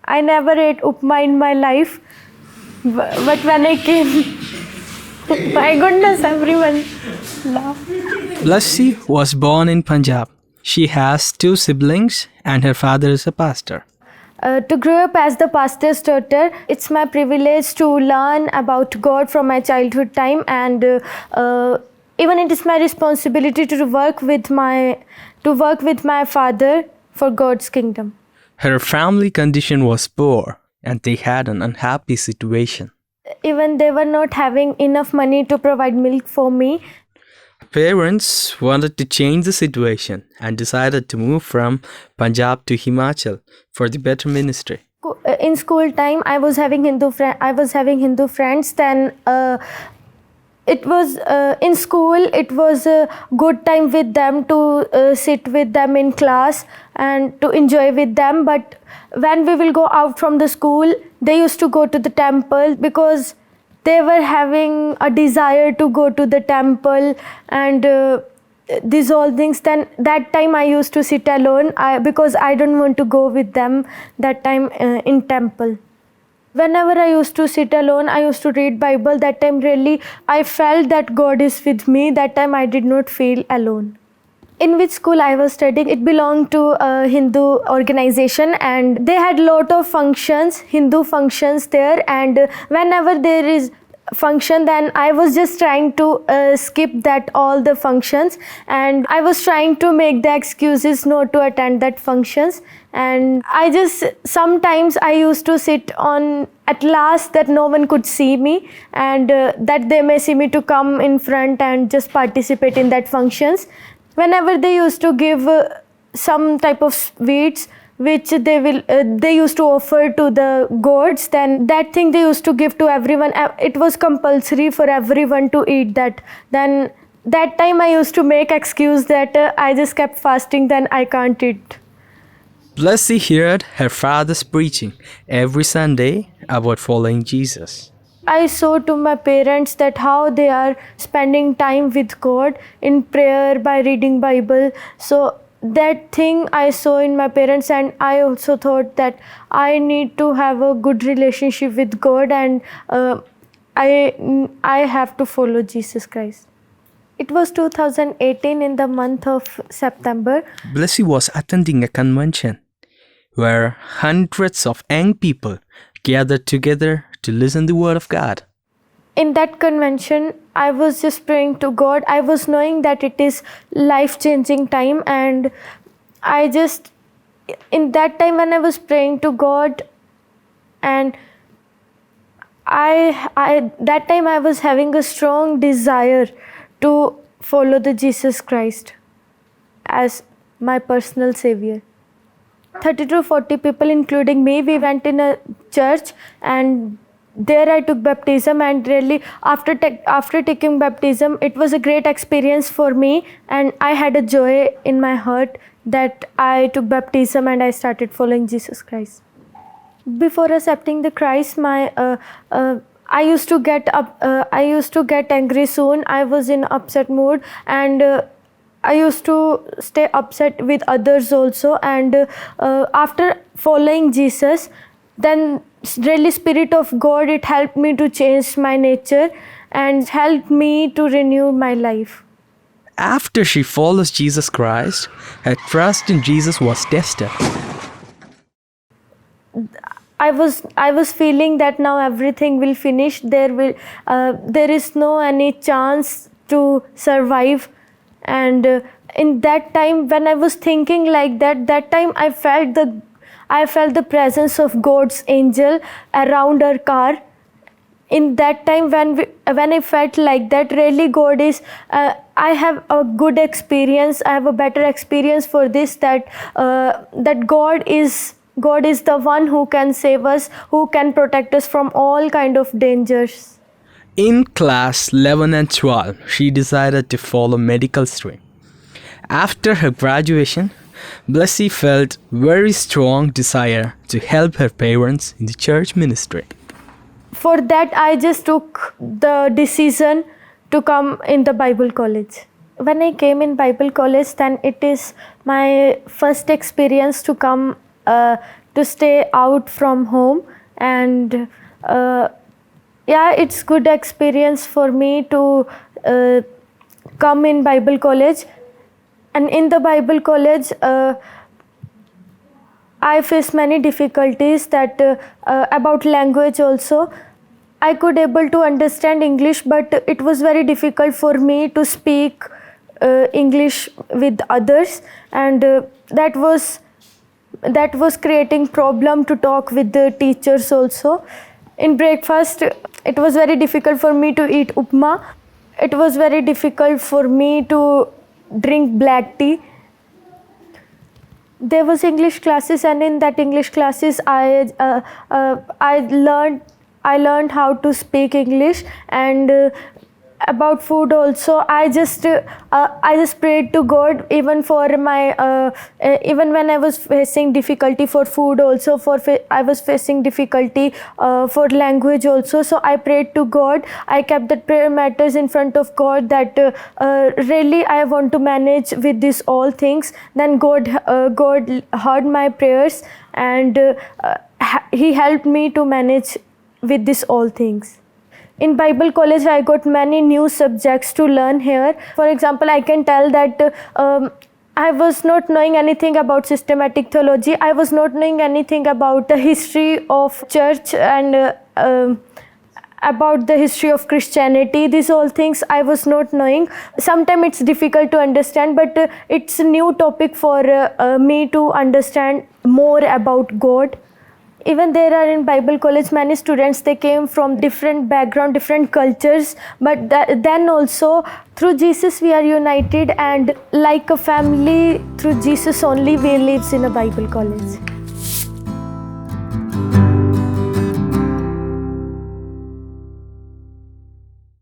I never ate upma in my life, but when I came, my goodness, everyone laughed. Blessy was born in Punjab. She has 2 siblings and her father is a pastor. To grow up as the pastor's daughter, it's my privilege to learn about God from my childhood time, and even it is my responsibility to work with my father for God's kingdom. Her family condition was poor and they had an unhappy situation. Even they were not having enough money to provide milk for me. Parents wanted to change the situation and decided to move from Punjab to Himachal for the better ministry. In school time, I was having Hindu friends. Then it was in school. It was a good time with them to sit with them in class and to enjoy with them. But when we will go out from the school, they used to go to the temple because they were having a desire to go to the temple and these all things. Then that time I used to sit alone because I don't want to go with them that time in temple. Whenever I used to sit alone, I used to read Bible. That time really I felt that God is with me. That time I did not feel alone. In which school I was studying, it belonged to a Hindu organization and they had lot of functions, Hindu functions there, and whenever there is function, then I was just trying to skip that all the functions, and I was trying to make the excuses not to attend that functions. And I just sometimes I used to sit on at last that no one could see me, and that they may see me to come in front and just participate in that functions. Whenever they used to give some type of sweets which they used to offer to the gods, then that thing they used to give to everyone. It was compulsory for everyone to eat that. Then that time I used to make excuse that I just kept fasting, then I can't eat. Blessy heard her father's preaching every Sunday about following Jesus. I saw to my parents that how they are spending time with God in prayer by reading Bible. So that thing I saw in my parents, and I also thought that I need to have a good relationship with God, and I have to follow Jesus Christ. It was 2018 in the month of September. Blessy was attending a convention where hundreds of young people gathered together to listen the word of God. In that convention, I was just praying to God. I was knowing that it is life-changing time, and I just, in that time when I was praying to God, and that time I was having a strong desire to follow the Jesus Christ as my personal savior. 30 to 40 people, including me, we went in a church, and there I took baptism, and really after taking baptism, it was a great experience for me, and I had a joy in my heart that I took baptism and I started following Jesus Christ. Before accepting the Christ, I used to get angry soon. I was in upset mood, and I used to stay upset with others also. And after following Jesus, then really Spirit of God, it helped me to change my nature and helped me to renew my life. After she follows Jesus Christ, her trust in Jesus was tested. I was feeling that now everything will finish. There is no any chance to survive. And in that time when I was thinking like that time I felt the presence of God's angel around our car. In that time when I felt like that, really God is, I have a good experience, I have a better experience for this, that God is the one who can save us, who can protect us from all kind of dangers. In class 11 and 12, she decided to follow medical stream. After her graduation, Blessy felt very strong desire to help her parents in the church ministry. For that, I just took the decision to come in the Bible college. When I came in Bible college, then it is my first experience to come to stay out from home, and yeah, it's good experience for me to come in Bible college. And in the Bible college, I faced many difficulties that about language also. I could able to understand English, but it was very difficult for me to speak English with others, and that was creating problem to talk with the teachers also. In breakfast, it was very difficult for me to eat upma. It was very difficult for me to drink black tea. There was English classes, and in that English classes I learned how to speak English. And about food also, I just prayed to God, even for my even when I was facing difficulty for food also, I was facing difficulty for language also. So I prayed to God. I kept that prayer matters in front of God, that really I want to manage with this all things. Then God heard my prayers, and He helped me to manage with this all things. In Bible college, I got many new subjects to learn here. For example, I can tell that I was not knowing anything about systematic theology. I was not knowing anything about the history of church, and about the history of Christianity. These all things I was not knowing. Sometimes it's difficult to understand, but it's a new topic for me to understand more about God. Even there are in Bible college many students, they came from different background, different cultures, but then also through Jesus we are united, and like a family through Jesus only we lives in a Bible college.